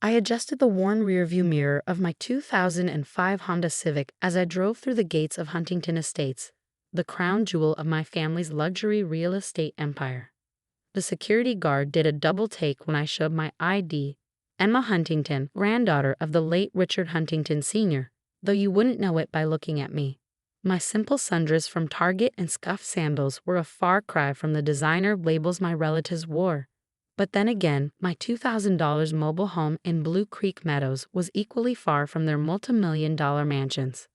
I adjusted the worn rearview mirror of my 2005 Honda Civic as I drove through the gates of Huntington Estates, the crown jewel of my family's luxury real estate empire. The security guard did a double take when I showed my ID. Emma Huntington, granddaughter of the late Richard Huntington Sr., though you wouldn't know it by looking at me. My simple sundress from Target and scuffed sandals were a far cry from the designer labels my relatives wore. But then again, my $2,000 mobile home in Blue Creek Meadows was equally far from their multi-million-dollar mansions.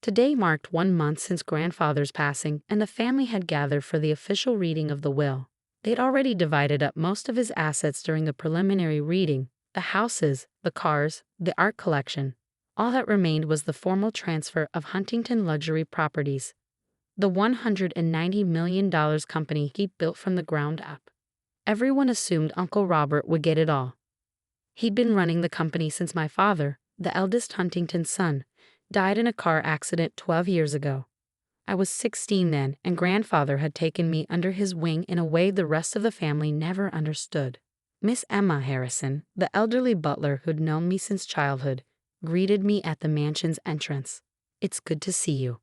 Today marked 1 month since grandfather's passing, and the family had gathered for the official reading of the will. They'd already divided up most of his assets during the preliminary reading: the houses, the cars, the art collection. All that remained was the formal transfer of Huntington Luxury Properties, the $190 million company he built from the ground up. Everyone assumed Uncle Robert would get it all. He'd been running the company since my father, the eldest Huntington's son, died in a car accident 12 years ago. I was 16 then, and grandfather had taken me under his wing in a way the rest of the family never understood. Miss Emma Harrison, the elderly butler who'd known me since childhood, greeted me at the mansion's entrance. "It's good to see you."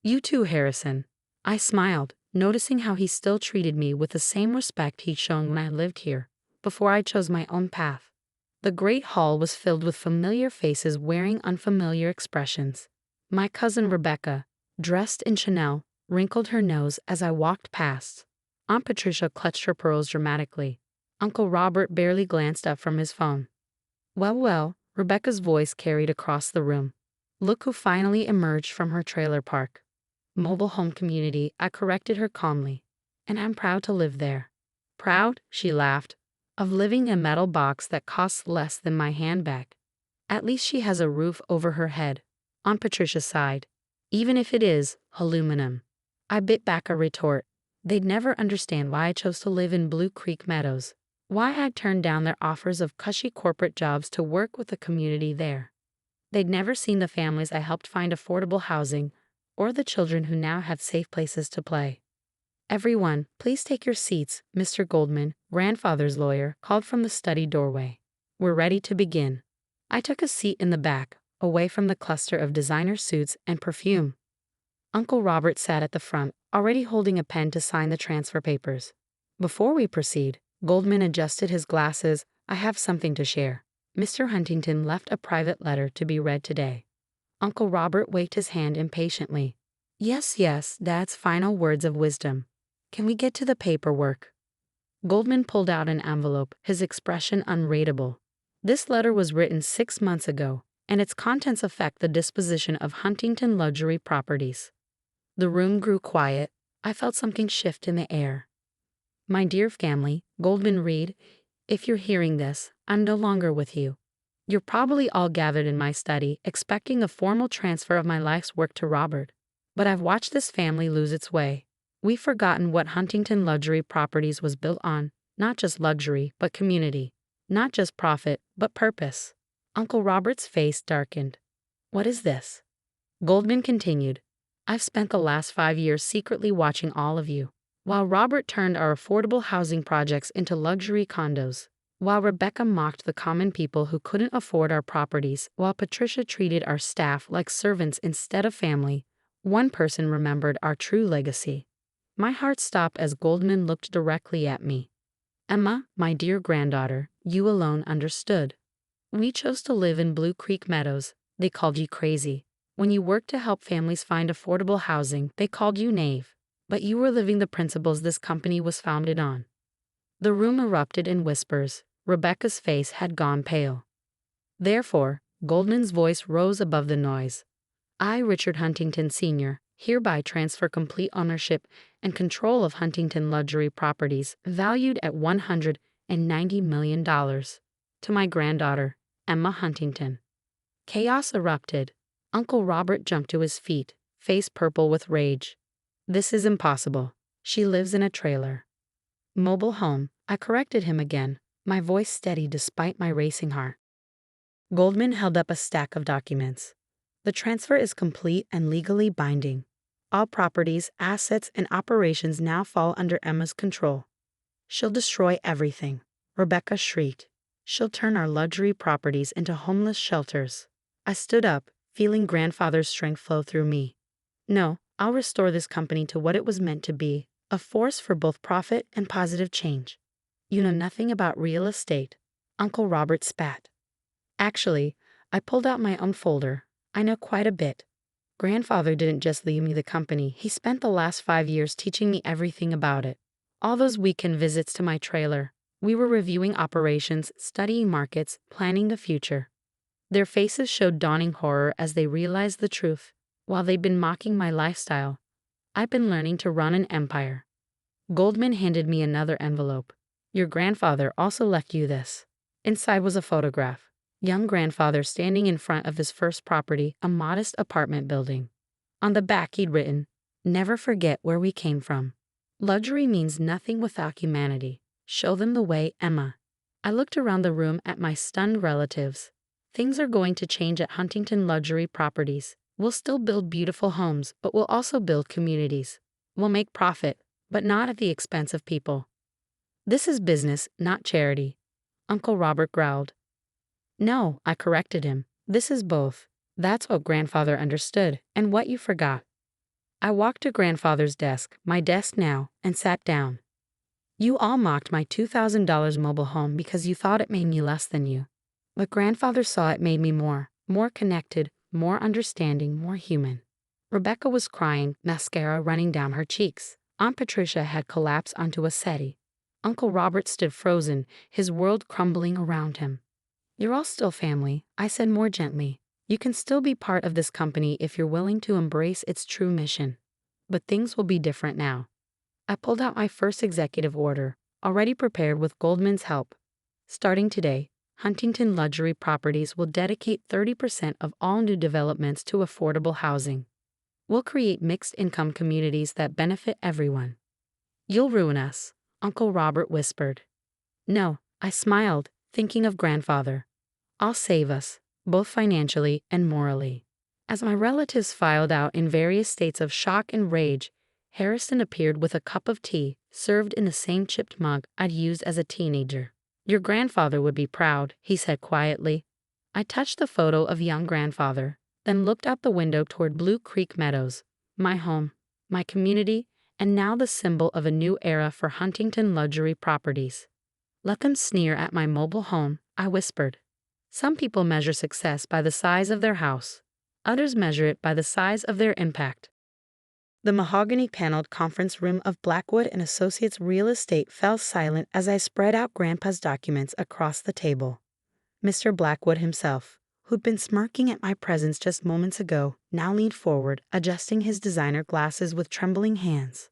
"You too, Harrison." I smiled, noticing how he still treated me with the same respect he'd shown when I lived here, before I chose my own path. The great hall was filled with familiar faces wearing unfamiliar expressions. My cousin Rebecca, dressed in Chanel, wrinkled her nose as I walked past. Aunt Patricia clutched her pearls dramatically. Uncle Robert barely glanced up from his phone. "Well, well," Rebecca's voice carried across the room. "Look who finally emerged from her trailer park." "Mobile home community," I corrected her calmly. "And I'm proud to live there." "Proud?" she laughed. "Of living in a metal box that costs less than my handbag." "At least she has a roof over her head." Aunt Patricia sighed. "Even if it is aluminum." I bit back a retort. They'd never understand why I chose to live in Blue Creek Meadows, why I'd turned down their offers of cushy corporate jobs to work with the community there. They'd never seen the families I helped find affordable housing, or the children who now have safe places to play. "Everyone, please take your seats," Mr. Goldman, grandfather's lawyer, called from the study doorway. "We're ready to begin." I took a seat in the back, away from the cluster of designer suits and perfume. Uncle Robert sat at the front, already holding a pen to sign the transfer papers. "Before we proceed," Goldman adjusted his glasses, "I have something to share. Mr. Huntington left a private letter to be read today." Uncle Robert waved his hand impatiently. Yes, Dad's final words of wisdom. Can we get to the paperwork?" Goldman pulled out an envelope, his expression unreadable. "This letter was written 6 months ago, and its contents affect the disposition of Huntington Luxury Properties." The room grew quiet. I felt something shift in the air. "My dear family," Goldman read, "if you're hearing this, I'm no longer with you. You're probably all gathered in my study, expecting a formal transfer of my life's work to Robert. But I've watched this family lose its way. We've forgotten what Huntington Luxury Properties was built on, not just luxury, but community. Not just profit, but purpose." Uncle Robert's face darkened. "What is this?" Goldman continued. "I've spent the last 5 years secretly watching all of you. While Robert turned our affordable housing projects into luxury condos, while Rebecca mocked the common people who couldn't afford our properties, while Patricia treated our staff like servants instead of family, one person remembered our true legacy." My heart stopped as Goldman looked directly at me. "Emma, my dear granddaughter, you alone understood. We chose to live in Blue Creek Meadows. They called you crazy. When you worked to help families find affordable housing, they called you naive. But you were living the principles this company was founded on." The room erupted in whispers. Rebecca's face had gone pale. "Therefore," Goldman's voice rose above the noise, "I, Richard Huntington Sr., hereby transfer complete ownership and control of Huntington Luxury Properties, valued at $190 million, to my granddaughter, Emma Huntington." Chaos erupted. Uncle Robert jumped to his feet, face purple with rage. "This is impossible. She lives in a trailer." "Mobile home," I corrected him again, my voice steady despite my racing heart. Goldman held up a stack of documents. "The transfer is complete and legally binding. All properties, assets, and operations now fall under Emma's control." "She'll destroy everything," Rebecca shrieked. She'll turn our luxury properties into homeless shelters. I stood up, feeling grandfather's strength flow through me. No, I'll restore this company to what it was meant to be, a force for both profit and positive change. You know nothing about real estate. Uncle Robert spat. Actually, I pulled out my own folder. I know quite a bit. Grandfather didn't just leave me the company, he spent the last 5 years teaching me everything about it. All those weekend visits to my trailer. We were reviewing operations, studying markets, planning the future. Their faces showed dawning horror as they realized the truth. While they'd been mocking my lifestyle, I'd been learning to run an empire. Goldman handed me another envelope. Your grandfather also left you this. Inside was a photograph. Young grandfather standing in front of his first property, a modest apartment building. On the back he'd written, "Never forget where we came from. Luxury means nothing without humanity. Show them the way, Emma." I looked around the room at my stunned relatives. Things are going to change at Huntington Luxury Properties. We'll still build beautiful homes, but we'll also build communities. We'll make profit, but not at the expense of people. This is business, not charity. Uncle Robert growled. No, I corrected him. This is both. That's what grandfather understood, and what you forgot. I walked to grandfather's desk, my desk now, and sat down. You all mocked my $2,000 mobile home because you thought it made me less than you. But grandfather saw it made me more connected, more understanding, more human. Rebecca was crying, mascara running down her cheeks. Aunt Patricia had collapsed onto a settee. Uncle Robert stood frozen, his world crumbling around him. You're all still family, I said more gently. You can still be part of this company if you're willing to embrace its true mission. But things will be different now. I pulled out my first executive order, already prepared with Goldman's help. Starting today, Huntington Luxury Properties will dedicate 30% of all new developments to affordable housing. We'll create mixed-income communities that benefit everyone. You'll ruin us, Uncle Robert whispered. No, I smiled, thinking of grandfather. I'll save us, both financially and morally. As my relatives filed out in various states of shock and rage, Harrison appeared with a cup of tea, served in the same chipped mug I'd used as a teenager. Your grandfather would be proud, he said quietly. I touched the photo of young grandfather, then looked out the window toward Blue Creek Meadows, my home, my community, and now the symbol of a new era for Huntington Luxury Properties. Let them sneer at my mobile home, I whispered. Some people measure success by the size of their house. Others measure it by the size of their impact. The mahogany-paneled conference room of Blackwood and Associates Real Estate fell silent as I spread out Grandpa's documents across the table. Mr. Blackwood himself, who'd been smirking at my presence just moments ago, now leaned forward, adjusting his designer glasses with trembling hands.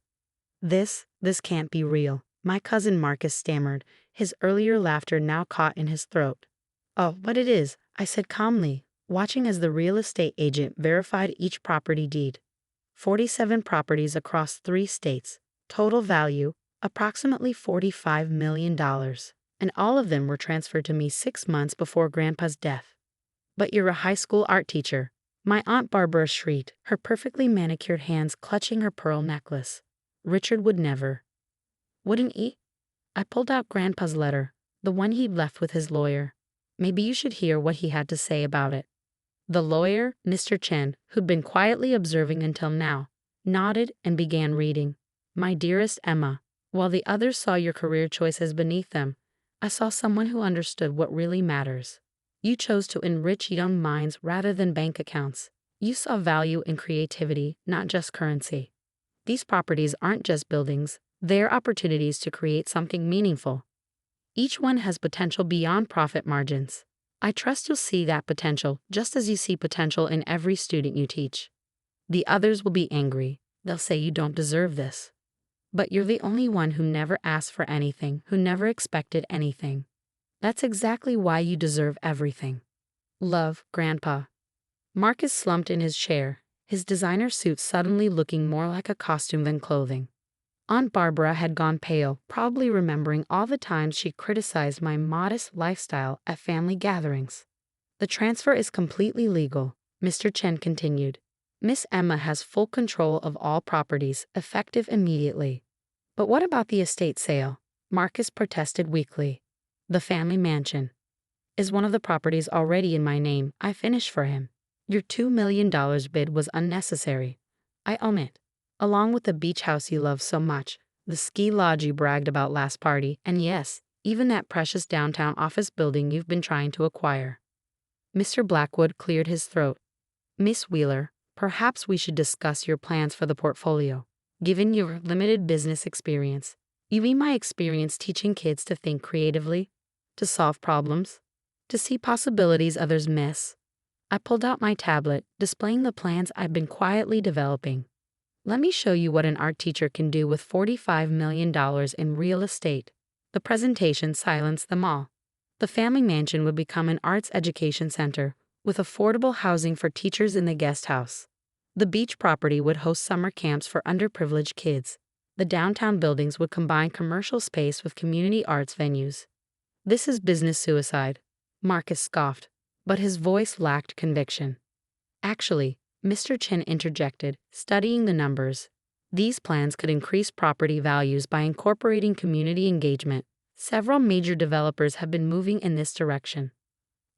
This can't be real, my cousin Marcus stammered, his earlier laughter now caught in his throat. Oh, but it is, I said calmly, watching as the real estate agent verified each property deed. 47 properties across 3 states, total value, approximately $45 million, and all of them were transferred to me 6 months before Grandpa's death. But you're a high school art teacher, my Aunt Barbara shrieked, her perfectly manicured hands clutching her pearl necklace. Richard would never. Wouldn't he? I pulled out Grandpa's letter, the one he'd left with his lawyer. Maybe you should hear what he had to say about it. The lawyer, Mr. Chen, who'd been quietly observing until now, nodded and began reading. My dearest Emma, while the others saw your career choices beneath them, I saw someone who understood what really matters. You chose to enrich young minds rather than bank accounts. You saw value in creativity, not just currency. These properties aren't just buildings, they're opportunities to create something meaningful. Each one has potential beyond profit margins. I trust you'll see that potential just as you see potential in every student you teach. The others will be angry. They'll say you don't deserve this. But you're the only one who never asked for anything, who never expected anything. That's exactly why you deserve everything. Love, Grandpa. Marcus slumped in his chair, his designer suit suddenly looking more like a costume than clothing. Aunt Barbara had gone pale, probably remembering all the times she criticized my modest lifestyle at family gatherings. The transfer is completely legal, Mr. Chen continued. Miss Emma has full control of all properties, effective immediately. But what about the estate sale? Marcus protested weakly. The family mansion. Is one of the properties already in my name? I finished for him. Your $2 million bid was unnecessary. I own it. Along with the beach house you love so much, the ski lodge you bragged about last party, and yes, even that precious downtown office building you've been trying to acquire. Mr. Blackwood cleared his throat. Miss Wheeler, perhaps we should discuss your plans for the portfolio. Given your limited business experience, you mean my experience teaching kids to think creatively, to solve problems, to see possibilities others miss? I pulled out my tablet, displaying the plans I've been quietly developing. Let me show you what an art teacher can do with $45 million in real estate. The presentation silenced them all. The family mansion would become an arts education center, with affordable housing for teachers in the guest house. The beach property would host summer camps for underprivileged kids. The downtown buildings would combine commercial space with community arts venues. This is business suicide, Marcus scoffed, but his voice lacked conviction. Actually, Mr. Chin interjected, studying the numbers. These plans could increase property values by incorporating community engagement. Several major developers have been moving in this direction.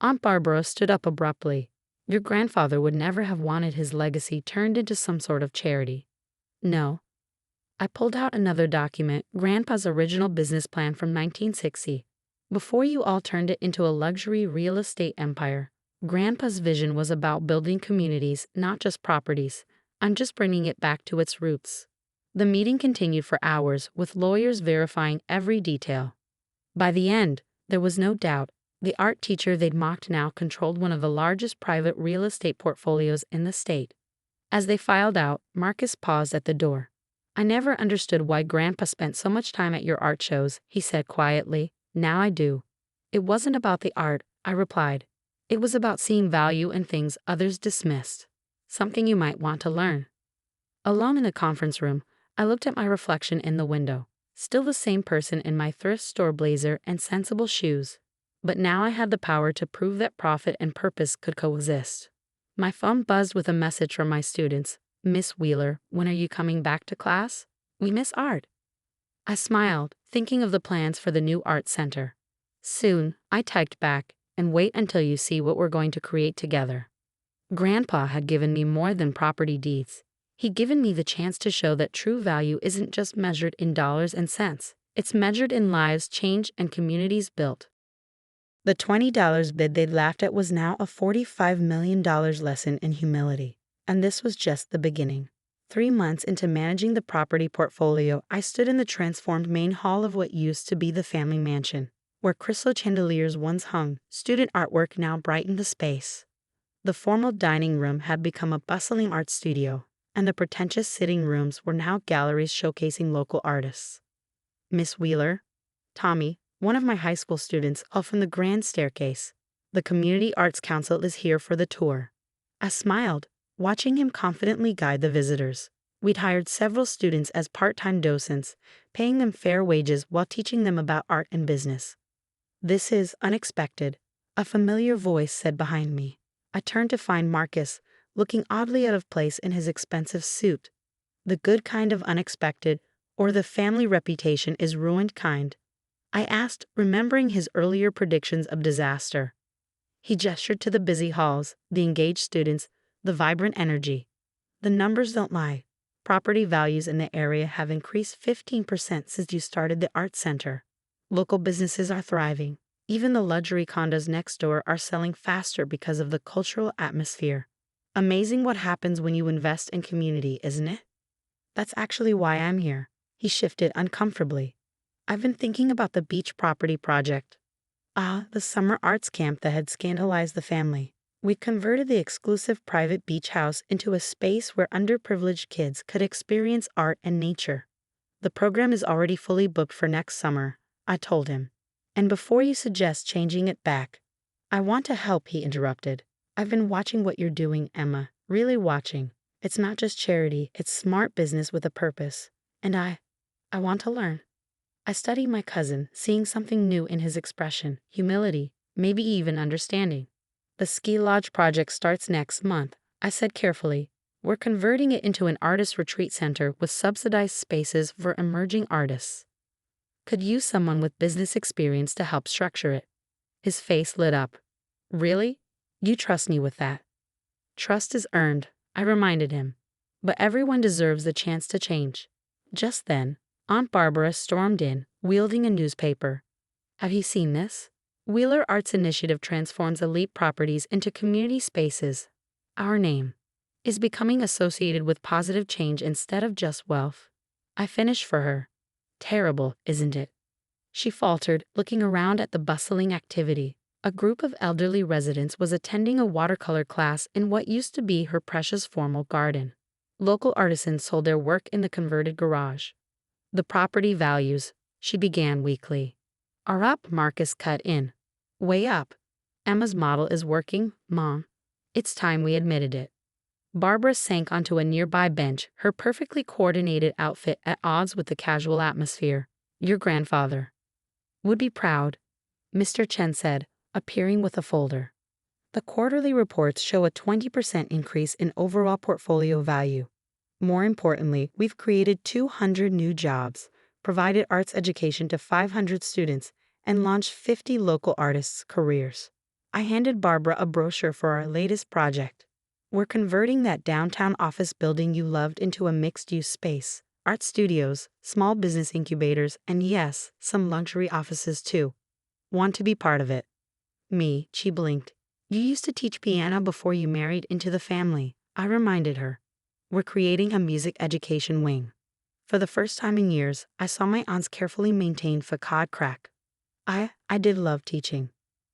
Aunt Barbara stood up abruptly. Your grandfather would never have wanted his legacy turned into some sort of charity. No. I pulled out another document, Grandpa's original business plan from 1960. Before you all turned it into a luxury real estate empire, Grandpa's vision was about building communities, not just properties. I'm just bringing it back to its roots. The meeting continued for hours, with lawyers verifying every detail. By the end, there was no doubt. The art teacher they'd mocked now controlled one of the largest private real estate portfolios in the state. As they filed out, Marcus paused at the door. I never understood why Grandpa spent so much time at your art shows, he said quietly. Now I do. It wasn't about the art, I replied. It was about seeing value in things others dismissed. Something you might want to learn. Alone in the conference room, I looked at my reflection in the window. Still the same person in my thrift store blazer and sensible shoes. But now I had the power to prove that profit and purpose could coexist. My phone buzzed with a message from my students. Miss Wheeler, when are you coming back to class? We miss art. I smiled, thinking of the plans for the new art center. Soon, I typed back, and wait until you see what we're going to create together. Grandpa had given me more than property deeds. He'd given me the chance to show that true value isn't just measured in dollars and cents. It's measured in lives changed and communities built. The $20 bid they'd laughed at was now a $45 million lesson in humility. And this was just the beginning. 3 months into managing the property portfolio, I stood in the transformed main hall of what used to be the family mansion. Where crystal chandeliers once hung, student artwork now brightened the space. The formal dining room had become a bustling art studio, and the pretentious sitting rooms were now galleries showcasing local artists. Miss Wheeler, Tommy, one of my high school students, up from the grand staircase. The Community Arts Council is here for the tour. I smiled, watching him confidently guide the visitors. We'd hired several students as part-time docents, paying them fair wages while teaching them about art and business. This is unexpected, a familiar voice said behind me. I turned to find Marcus, looking oddly out of place in his expensive suit. The good kind of unexpected, or the family reputation is ruined kind? I asked, remembering his earlier predictions of disaster. He gestured to the busy halls, the engaged students, the vibrant energy. The numbers don't lie. Property values in the area have increased 15% since you started the art center. Local businesses are thriving. Even the luxury condos next door are selling faster because of the cultural atmosphere. Amazing what happens when you invest in community, isn't it? That's actually why I'm here. He shifted uncomfortably. I've been thinking about the beach property project. The summer arts camp that had scandalized the family. We converted the exclusive private beach house into a space where underprivileged kids could experience art and nature. The program is already fully booked for next summer, I told him. And before you suggest changing it back, I want to help, he interrupted. I've been watching what you're doing, Emma, really watching. It's not just charity, it's smart business with a purpose. And I want to learn. I studied my cousin, seeing something new in his expression, humility, maybe even understanding. The ski lodge project starts next month, I said carefully. We're converting it into an artist retreat center with subsidized spaces for emerging artists. Could use someone with business experience to help structure it. His face lit up. Really? You trust me with that? Trust is earned, I reminded him. But everyone deserves the chance to change. Just then, Aunt Barbara stormed in, wielding a newspaper. Have you seen this? Wheeler Arts Initiative transforms elite properties into community spaces. Our name is becoming associated with positive change instead of just wealth. I finished for her. Terrible, isn't it? She faltered, looking around at the bustling activity. A group of elderly residents was attending a watercolor class in what used to be her precious formal garden. Local artisans sold their work in the converted garage. The property values, she began weakly, are up, Marcus cut in. Way up. Emma's model is working, Mom. It's time we admitted it. Barbara sank onto a nearby bench, her perfectly coordinated outfit at odds with the casual atmosphere. Your grandfather would be proud, Mr. Chen said, appearing with a folder. The quarterly reports show a 20% increase in overall portfolio value. More importantly, we've created 200 new jobs, provided arts education to 500 students, and launched 50 local artists' careers. I handed Barbara a brochure for our latest project. We're converting that downtown office building you loved into a mixed-use space. Art studios, small business incubators, and yes, some luxury offices too. Want to be part of it? Me, she blinked. You used to teach piano before you married into the family, I reminded her. We're creating a music education wing. For the first time in years, I saw my aunt's carefully maintained facade crack. I did love teaching.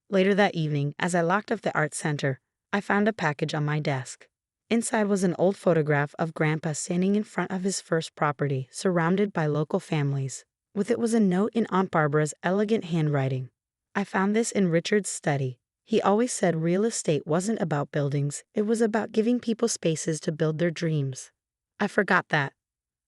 Later that evening, as I locked up the art center, I found a package on my desk. Inside was an old photograph of Grandpa standing in front of his first property, surrounded by local families. With it was a note in Aunt Barbara's elegant handwriting. I found this in Richard's study. He always said real estate wasn't about buildings, it was about giving people spaces to build their dreams. I forgot that.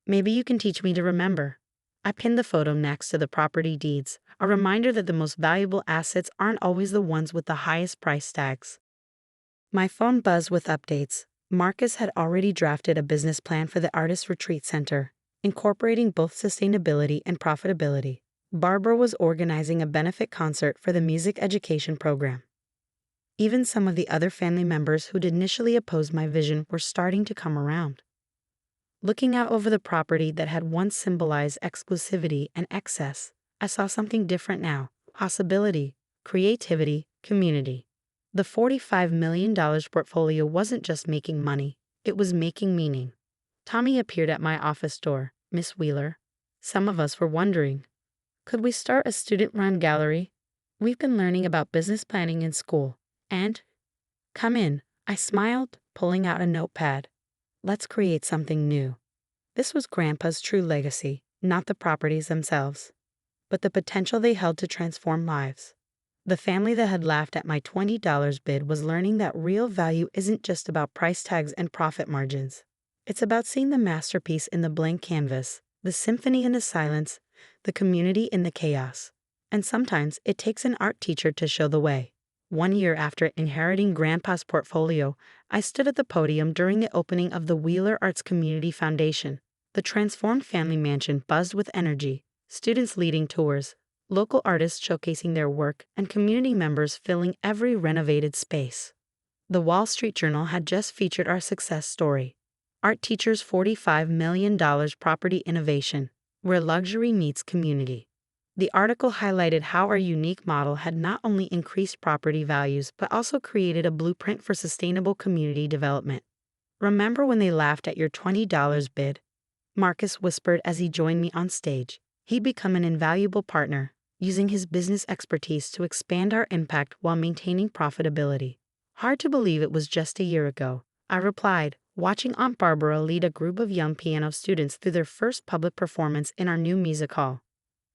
Maybe you can teach me to remember. I pinned the photo next to the property deeds, a reminder that the most valuable assets aren't always the ones with the highest price tags. My phone buzzed with updates. Marcus had already drafted a business plan for the Artist Retreat Center, incorporating both sustainability and profitability. Barbara was organizing a benefit concert for the music education program. Even some of the other family members who'd initially opposed my vision were starting to come around. Looking out over the property that had once symbolized exclusivity and excess, I saw something different now: possibility, creativity, community. The $45 million portfolio wasn't just making money, it was making meaning. Tommy appeared at my office door. Miss Wheeler. Some of us were wondering, could we start a student-run gallery? We've been learning about business planning in school. And? Come in, I smiled, pulling out a notepad. Let's create something new. This was Grandpa's true legacy, not the properties themselves, but the potential they held to transform lives. The family that had laughed at my $20 bid was learning that real value isn't just about price tags and profit margins. It's about seeing the masterpiece in the blank canvas, the symphony in the silence, the community in the chaos. And sometimes it takes an art teacher to show the way. 1 year after inheriting Grandpa's portfolio, I stood at the podium during the opening of the Wheeler Arts Community Foundation. The transformed family mansion buzzed with energy, students leading tours, local artists showcasing their work, and community members filling every renovated space. The Wall Street Journal had just featured our success story. Art Teacher's $45 million property innovation, where luxury meets community. The article highlighted how our unique model had not only increased property values but also created a blueprint for sustainable community development. Remember when they laughed at your $20 bid? Marcus whispered as he joined me on stage. He'd become an invaluable partner, using his business expertise to expand our impact while maintaining profitability. Hard to believe it was just a year ago, I replied, watching Aunt Barbara lead a group of young piano students through their first public performance in our new music hall.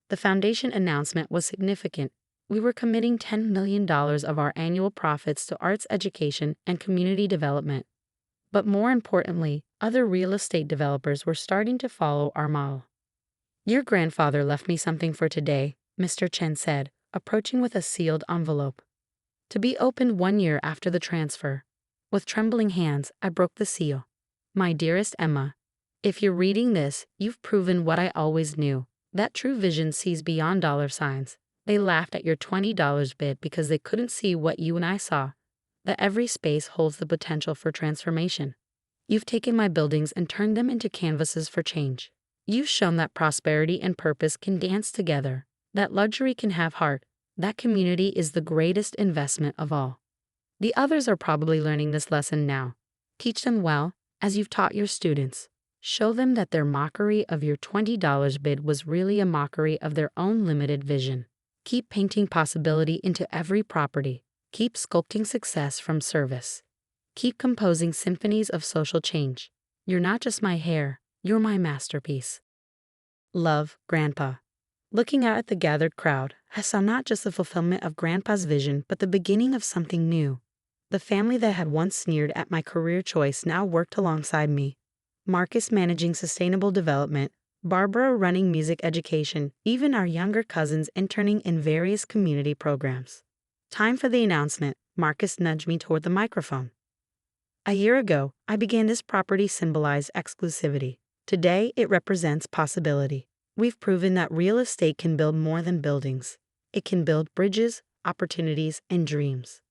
The foundation announcement was significant. We were committing $10 million of our annual profits to arts education and community development. But more importantly, other real estate developers were starting to follow our model. Your grandfather left me something for today, Mr. Chen said, approaching with a sealed envelope. To be opened 1 year after the transfer. With trembling hands, I broke the seal. My dearest Emma, if you're reading this, you've proven what I always knew, that true vision sees beyond dollar signs. They laughed at your $20 bid because they couldn't see what you and I saw, that every space holds the potential for transformation. You've taken my buildings and turned them into canvases for change. You've shown that prosperity and purpose can dance together, that luxury can have heart, that community is the greatest investment of all. The others are probably learning this lesson now. Teach them well, as you've taught your students. Show them that their mockery of your $20 bid was really a mockery of their own limited vision. Keep painting possibility into every property. Keep sculpting success from service. Keep composing symphonies of social change. You're not just my hair, you're my masterpiece. Love, Grandpa. Looking out at the gathered crowd, I saw not just the fulfillment of Grandpa's vision, but the beginning of something new. The family that had once sneered at my career choice now worked alongside me. Marcus managing sustainable development, Barbara running music education, even our younger cousins interning in various community programs. Time for the announcement. Marcus nudged me toward the microphone. A year ago, I began this property symbolized exclusivity. Today, it represents possibility. We've proven that real estate can build more than buildings. It can build bridges, opportunities, and dreams.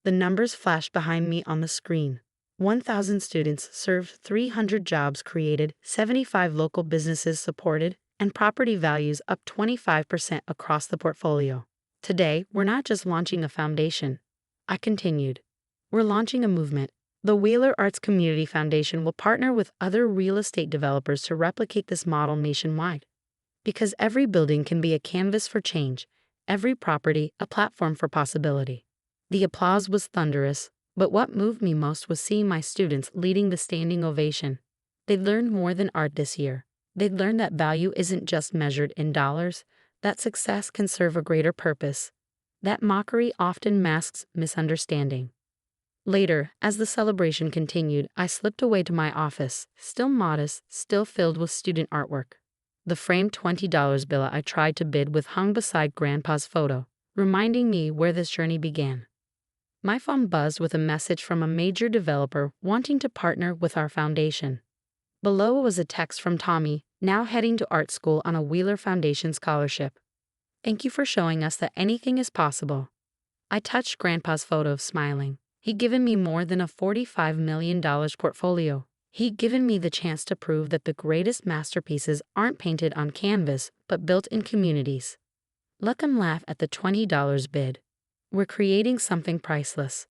The numbers flashed behind me on the screen. 1,000 students served, 300 jobs created, 75 local businesses supported, and property values up 25% across the portfolio. Today, we're not just launching a foundation. I continued. We're launching a movement. The Wheeler Arts Community Foundation will partner with other real estate developers to replicate this model nationwide. Because every building can be a canvas for change, every property a platform for possibility. The applause was thunderous, but what moved me most was seeing my students leading the standing ovation. They'd learned more than art this year. They'd learned that value isn't just measured in dollars, that success can serve a greater purpose, that mockery often masks misunderstanding. Later, as the celebration continued, I slipped away to my office, still modest, still filled with student artwork. The framed $20 bill I tried to bid with hung beside Grandpa's photo, reminding me where this journey began. My phone buzzed with a message from a major developer wanting to partner with our foundation. Below was a text from Tommy, now heading to art school on a Wheeler Foundation scholarship. Thank you for showing us that anything is possible. I touched Grandpa's photo, smiling. He'd given me more than a $45 million portfolio. He'd given me the chance to prove that the greatest masterpieces aren't painted on canvas, but built in communities. Let them laugh at the $20 bid. We're creating something priceless.